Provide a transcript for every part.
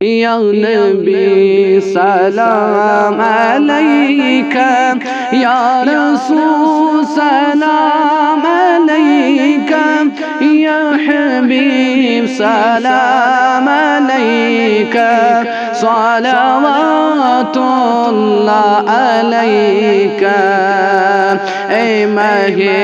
या नबी सलाम अलैका या रसूल सलाम अलैका या हबीब सलाम अलैका सलावतुल्लाह अलैका ऐ महे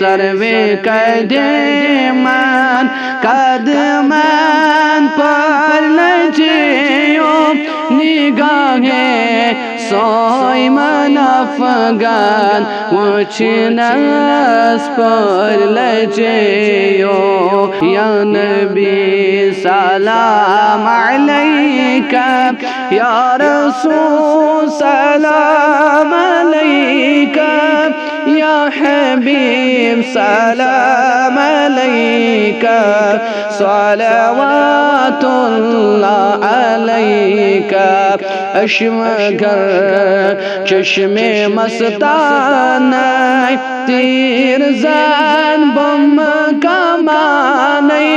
सर्वे कदमान कदमान पर लजियो निगाहे सोई मन अफगान वचनस पर लजियो या नबी सलाम अलैका या रसूल सलाम अलैका या हबीब सलाम अलैका सलावतुल्लाह अलैका अश्मगर चश्मे मस्ताना तीर जान बम कमाने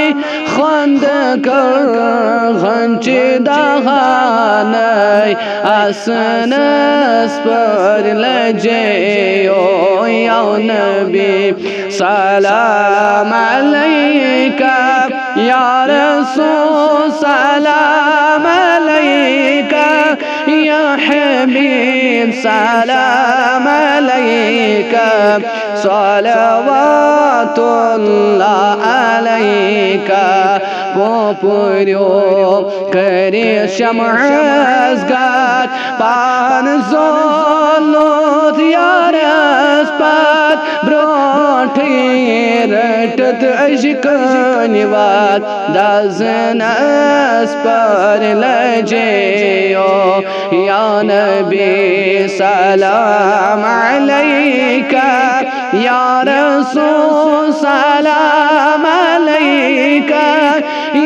खंद कर घंच दहाने आसनस पर लजियो या नबी सलाम अलैका या रसूल सलाम अलैका या हबीब सलाम अलैका सलावतुल्लाह अलैका पोपुर्यो करे शमअज़गार पान ज़ोलोत यारस पात ब्रोंठे रटत अशकनिवात दाज़नस पर लजियो या नबी सलाम अलैका या रसूल सलाम अलैका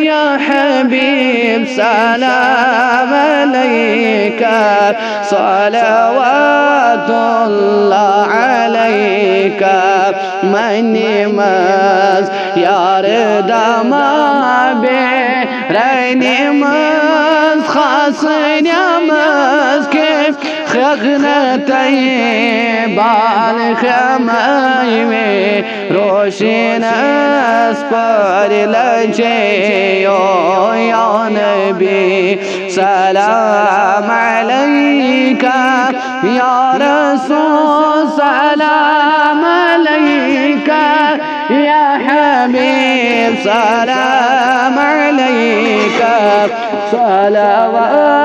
या हबीब सलाम अलैका सलावतुल्लाह अलैका मनिमस यार दमाबे रैनिमस खास न्यामस के खगनतै बाल खमाई में रोशनस पर लजियो या नबी सलाम अलैका या रसूल सलाम अलैका या हबीब सलाम अलैका सलावतुल्लाह